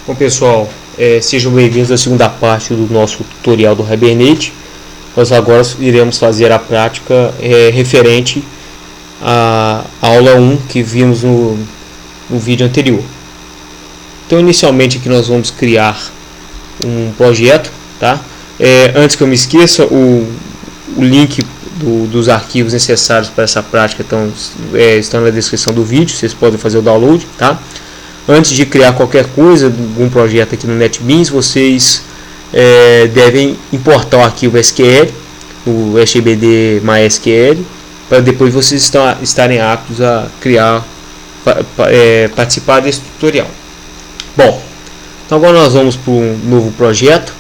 Bom pessoal, sejam bem-vindos à segunda parte do nosso tutorial do Hibernate. Nós agora iremos fazer a prática referente à aula 1 que vimos no vídeo anterior. Então inicialmente aqui nós vamos criar um projeto, tá? Antes que eu me esqueça, o link dos arquivos necessários para essa prática estão na descrição do vídeo, vocês podem fazer o download, tá? Antes de criar qualquer coisa, algum projeto aqui no NetBeans, vocês devem importar o arquivo SQL, o SGBD MySQL, para depois vocês estarem aptos a criar, participar desse tutorial. Bom, então agora nós vamos para um novo projeto.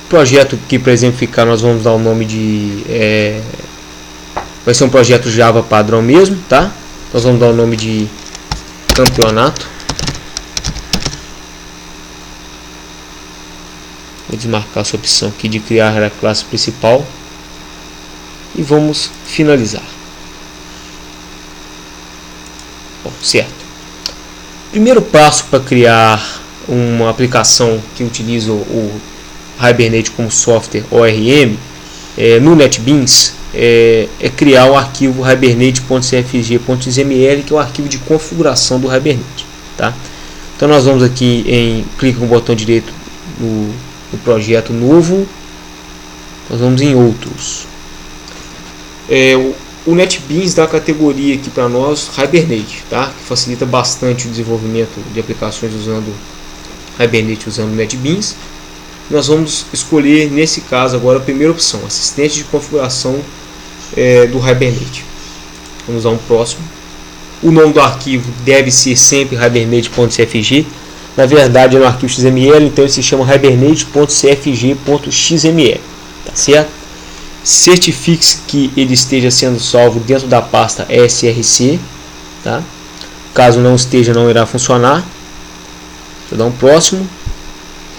Projeto que, para exemplificar, nós vamos dar o nome de vai ser um projeto Java padrão mesmo, tá? Nós vamos dar o nome de campeonato. Vou desmarcar essa opção aqui de criar a classe principal e vamos finalizar. Bom, certo. Primeiro passo para criar uma aplicação que utiliza o Hibernate como software ORM no NetBeans é criar o arquivo hibernate.cfg.xml, que é o arquivo de configuração do Hibernate, tá? Então nós vamos aqui clica no botão direito no projeto novo, nós vamos em outros. O NetBeans dá a categoria aqui para nós Hibernate, tá? Que facilita bastante o desenvolvimento de aplicações usando Hibernate, usando o NetBeans. Nós vamos escolher, nesse caso agora, a primeira opção, assistente de configuração do Hibernate. Vamos dar um próximo. O nome do arquivo deve ser sempre hibernate.cfg. Na verdade é um arquivo XML, então ele se chama hibernate.cfg.xml, tá certo? Certifique-se que ele esteja sendo salvo dentro da pasta src, tá? Caso não esteja, não irá funcionar. Vou dar um próximo.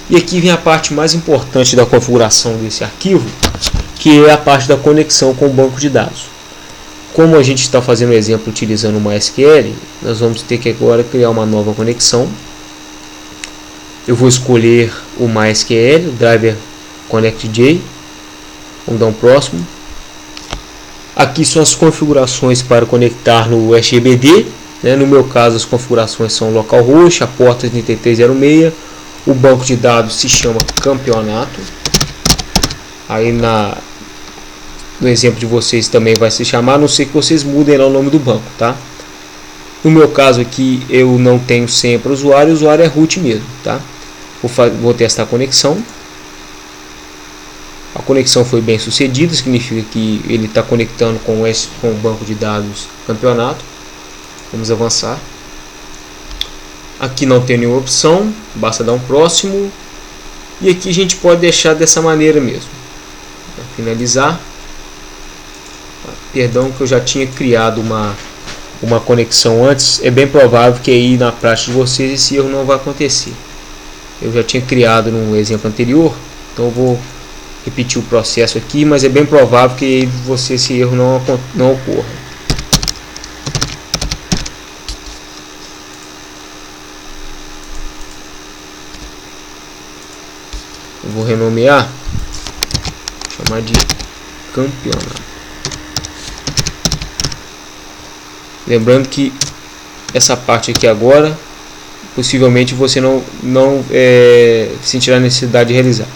E aqui vem a parte mais importante da configuração desse arquivo, que é a parte da conexão com o banco de dados. Como a gente está fazendo o exemplo utilizando o MySQL, nós vamos ter que agora criar uma nova conexão. Eu vou escolher o MySQL, o driver ConnectJ. Vamos dar um próximo. Aqui são as configurações para conectar no SGBD. No meu caso, as configurações são localhost, a porta 3306. O banco de dados se chama campeonato. Aí no exemplo de vocês também vai se chamar, a não ser que vocês mudem lá o nome do banco, tá? No meu caso aqui eu não tenho senha para o usuário é root mesmo, tá? Vou testar a conexão. A conexão foi bem sucedida, significa que ele está conectando com o banco de dados campeonato. Vamos avançar. Aqui não tem nenhuma opção, basta dar um próximo. E aqui a gente pode deixar dessa maneira mesmo. Para finalizar. Perdão que eu já tinha criado uma conexão antes. É bem provável que aí na prática de vocês esse erro não vai acontecer. Eu já tinha criado no exemplo anterior, então eu vou repetir o processo aqui, mas é bem provável que esse erro não ocorra. Eu vou renomear, chamar de campeonato. Lembrando que essa parte aqui agora, possivelmente você não sentirá necessidade de realizar.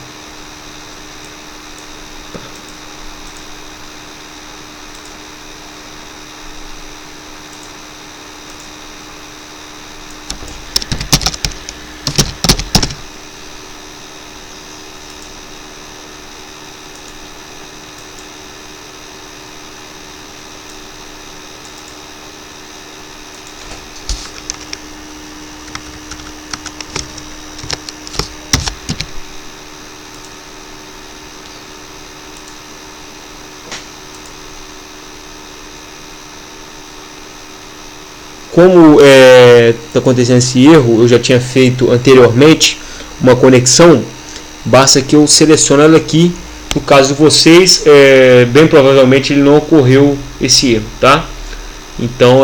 Como está acontecendo esse erro, eu já tinha feito anteriormente uma conexão, basta que eu selecione ela aqui. No caso de vocês, bem provavelmente ele não ocorreu esse erro, tá? Então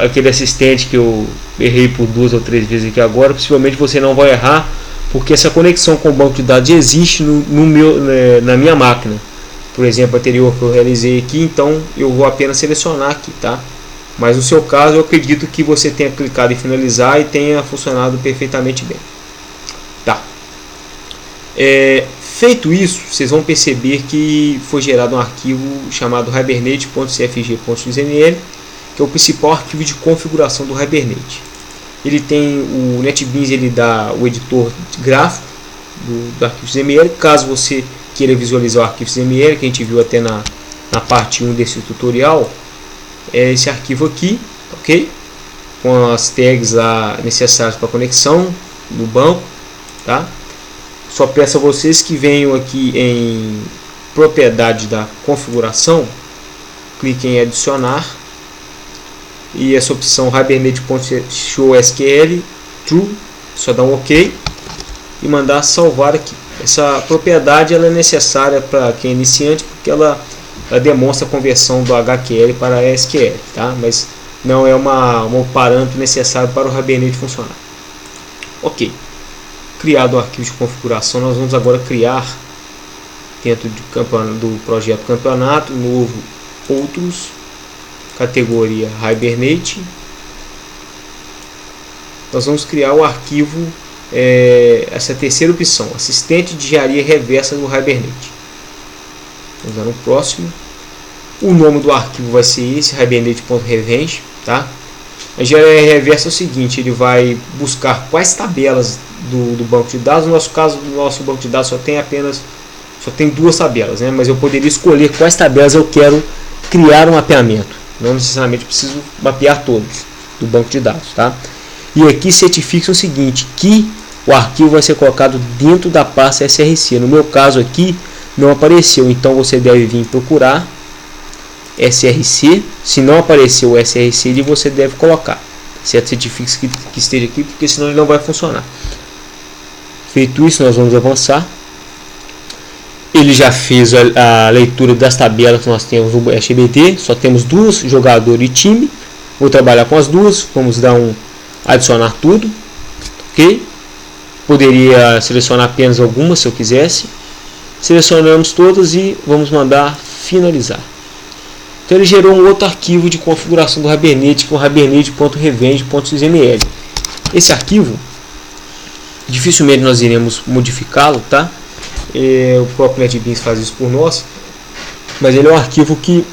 aquele assistente que eu errei por 2 ou 3 vezes aqui agora, possivelmente você não vai errar, porque essa conexão com o banco de dados existe na minha máquina. Por exemplo, a anterior que eu realizei aqui, então eu vou apenas selecionar aqui, tá? Mas no seu caso, eu acredito que você tenha clicado em finalizar e tenha funcionado perfeitamente bem. Tá. Feito isso, vocês vão perceber que foi gerado um arquivo chamado hibernate.cfg.xml, que é o principal arquivo de configuração do Hibernate. Ele tem o NetBeans, ele dá o editor gráfico do arquivo XML. Caso você queira visualizar o arquivo XML, que a gente viu até na parte 1 desse tutorial, é esse arquivo aqui, ok? Com as tags lá necessárias para conexão no banco, tá? Só peço a vocês que venham aqui em propriedade da configuração, cliquem em adicionar e essa opção hibernate.showSQL true, só dar um OK e mandar salvar aqui. Essa propriedade ela é necessária para quem é iniciante, porque ela demonstra a conversão do HQL para SQL, tá? Mas não é um parâmetro necessário para o Hibernate funcionar. Ok. Criado o arquivo de configuração, nós vamos agora criar, dentro do projeto campeonato, novo outros, categoria Hibernate. Nós vamos criar o arquivo, essa terceira opção, assistente de engenharia reversa do Hibernate. Vamos lá no próximo. O nome do arquivo vai ser esse, hibernate.revenge, tá? A engenharia reversa é o seguinte, ele vai buscar quais tabelas do banco de dados. No nosso caso, o nosso banco de dados só tem 2 tabelas, né? Mas eu poderia escolher quais tabelas eu quero criar um mapeamento. Não necessariamente preciso mapear todos do banco de dados, tá? E aqui certifica o seguinte, que o arquivo vai ser colocado dentro da pasta SRC. No meu caso aqui não apareceu, então você deve vir procurar SRC. Se não apareceu o SRC, você deve colocar, certo? Certifique que esteja aqui, porque senão ele não vai funcionar. Feito isso, nós vamos avançar. Ele já fez a leitura das tabelas que nós temos no SBD. Só temos 2, jogador e time. Vou trabalhar com as 2. Vamos dar adicionar tudo, ok? Poderia selecionar apenas algumas se eu quisesse. Selecionamos todas e vamos mandar finalizar. Então ele gerou um outro arquivo de configuração do Hibernate, que é o hibernate.revenge.xml. Esse arquivo dificilmente nós iremos modificá-lo, tá? O próprio NetBeans faz isso por nós, mas ele é um arquivo que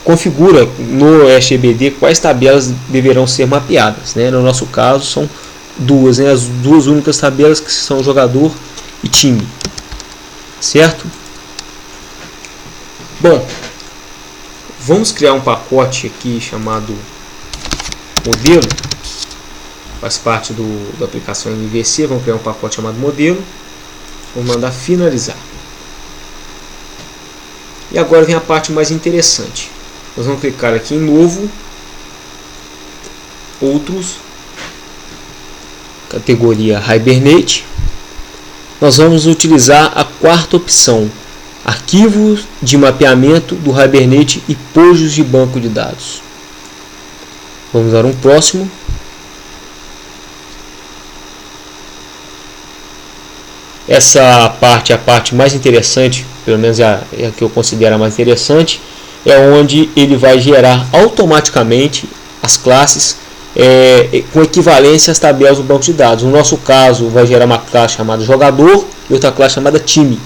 configura no SGBD quais tabelas deverão ser mapeadas, né? No nosso caso são 2, né? As 2 únicas tabelas, que são jogador e time, certo? Bom, vamos criar um pacote aqui chamado modelo, faz parte da aplicação MVC. Vamos criar um pacote chamado modelo. Vou mandar finalizar. E agora vem a parte mais interessante. Nós vamos clicar aqui em novo, outros, categoria Hibernate. Nós vamos utilizar a 4ª opção, arquivos de mapeamento do Hibernate e pojos de banco de dados. Vamos dar um próximo. Essa parte é a parte mais interessante, pelo menos é a que eu considero a mais interessante, é onde ele vai gerar automaticamente as classes com equivalência às tabelas do banco de dados. No nosso caso, vai gerar uma classe chamada jogador e outra classe chamada time,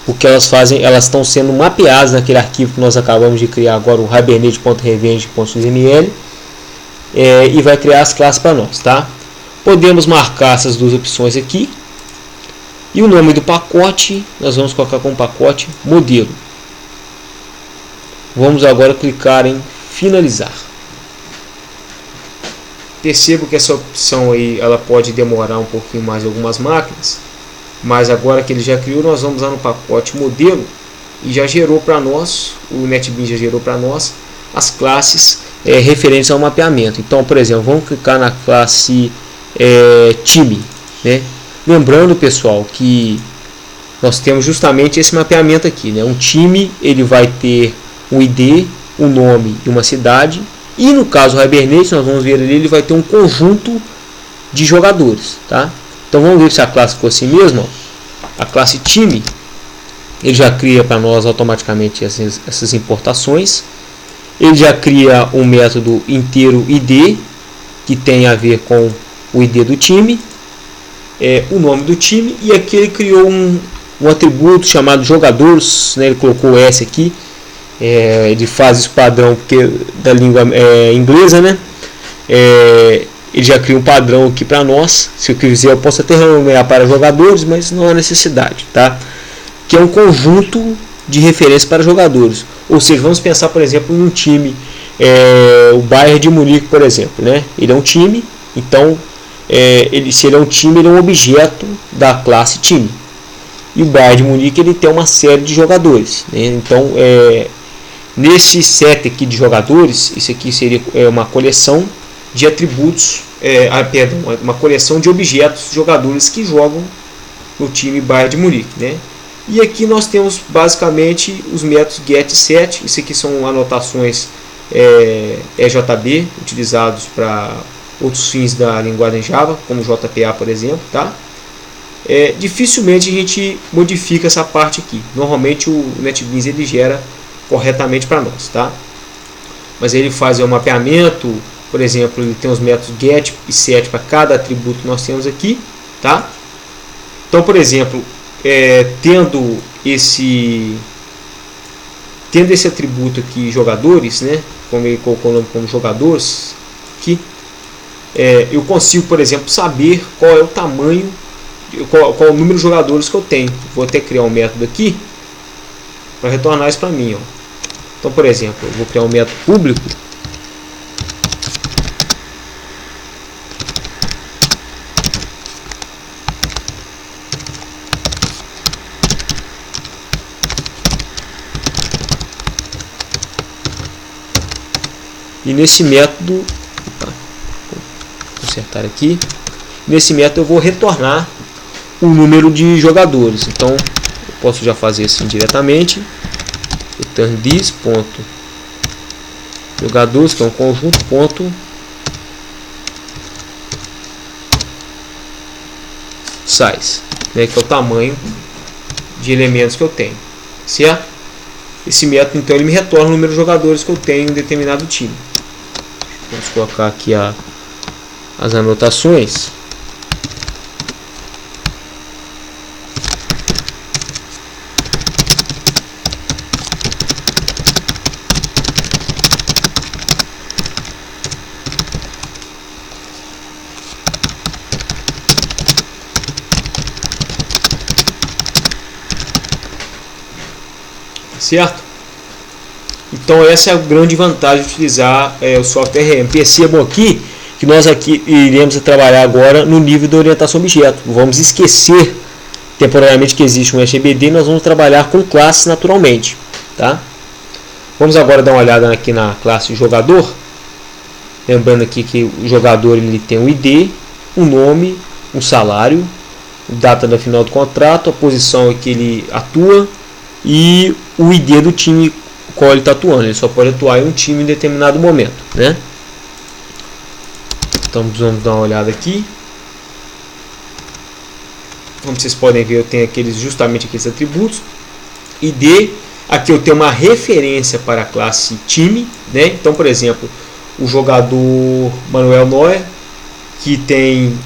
porque elas estão sendo mapeadas naquele arquivo que nós acabamos de criar agora, o hibernate.revenge.xml, e vai criar as classes para nós, tá? Podemos marcar essas 2 opções aqui. E o nome do pacote, nós vamos colocar como pacote modelo. Vamos agora clicar em finalizar. Percebo que essa opção aí, ela pode demorar um pouquinho mais em algumas máquinas, mas agora que ele já criou, nós vamos lá no pacote modelo e já gerou para nós, o NetBeans já gerou para nós as classes referentes ao mapeamento. Então, por exemplo, vamos clicar na classe time, né? Lembrando, pessoal, que nós temos justamente esse mapeamento aqui, né? Um time, ele vai ter um ID um nome e uma cidade. E no caso do Hibernate, nós vamos ver ali, ele vai ter um conjunto de jogadores, tá? Então vamos ver se a classe ficou assim mesmo. Ó. A classe time, ele já cria para nós automaticamente essas importações. Ele já cria um método inteiro ID, que tem a ver com o ID do time, o nome do time, e aqui ele criou um atributo chamado jogadores, né? Ele colocou o S aqui, ele faz isso padrão porque da língua inglesa, né? Ele já cria um padrão aqui para nós. Se eu quiser, eu posso até nomear para jogadores, mas não há necessidade, tá? Que é um conjunto de referência para jogadores. Ou seja, vamos pensar, por exemplo, em um time, o Bayern de Munique, por exemplo, né? Ele é um time, então se ele é um time, ele é um objeto da classe time. E o Bayern de Munique, ele tem uma série de jogadores, né? Então, nesse set aqui de jogadores, isso aqui seria uma coleção de atributos, uma coleção de objetos, jogadores que jogam no time Bayern de Munique, né? E aqui nós temos basicamente os métodos get e set. Isso aqui são anotações EJB utilizados para outros fins da linguagem Java, como JPA, por exemplo, tá? Dificilmente a gente modifica essa parte aqui. Normalmente o NetBeans ele gera corretamente para nós, tá? Mas ele faz o mapeamento, por exemplo, ele tem os métodos get e set para cada atributo que nós temos aqui, tá? Então, por exemplo, tendo esse atributo aqui jogadores, né? Como ele colocou o nome como jogadores aqui, eu consigo, por exemplo, saber qual é o tamanho, qual é o número de jogadores que eu tenho. Vou até criar um método aqui para retornar isso para mim, ó. Então, por exemplo, eu vou criar um método público. E nesse método, vou consertar aqui, nesse método eu vou retornar o número de jogadores. Então eu posso já fazer assim diretamente, return this ponto jogadores, que é um conjunto ponto size, né, que é o tamanho de elementos que eu tenho, certo? Esse método então ele me retorna o número de jogadores que eu tenho em um determinado time. Vamos colocar aqui as anotações. Certo? Então essa é a grande vantagem de utilizar o software RM. Percebam aqui que nós aqui iremos trabalhar agora no nível de orientação objeto. Vamos esquecer temporariamente que existe um SBD e nós vamos trabalhar com classes naturalmente, tá? Vamos agora dar uma olhada aqui na classe jogador. Lembrando aqui que o jogador ele tem um ID, um nome, um salário, data da final do contrato, a posição em que ele atua e o ID do time qual ele está atuando. Ele só pode atuar em um time em determinado momento, né? Então vamos dar uma olhada aqui. Como vocês podem ver, eu tenho justamente aqueles atributos. ID, aqui eu tenho uma referência para a classe time, né? Então, por exemplo, o jogador Manuel Neuer, que tem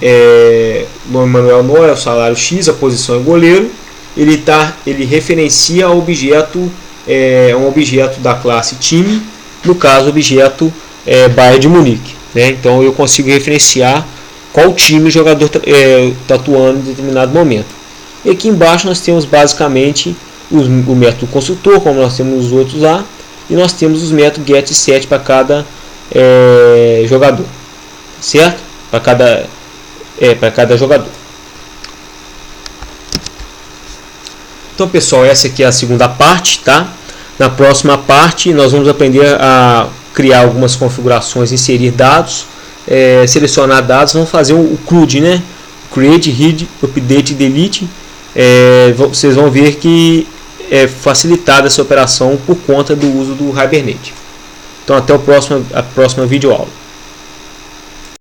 nome Manuel Neuer, o salário X, a posição é goleiro. Ele referencia ao objeto, um objeto da classe time, no caso objeto Bayern de Munique, né? Então eu consigo referenciar qual time o jogador está atuando em determinado momento. E aqui embaixo nós temos basicamente o método consultor, como nós temos os outros lá, e nós temos os métodos get e set para cada jogador, certo? Para cada jogador. Então, pessoal, essa aqui é a segunda parte, tá? Na próxima parte nós vamos aprender a criar algumas configurações, inserir dados, selecionar dados, vamos fazer o CRUD, né? Create, Read, Update, Delete. Vocês vão ver que é facilitada essa operação por conta do uso do Hibernate. Então até a próxima videoaula.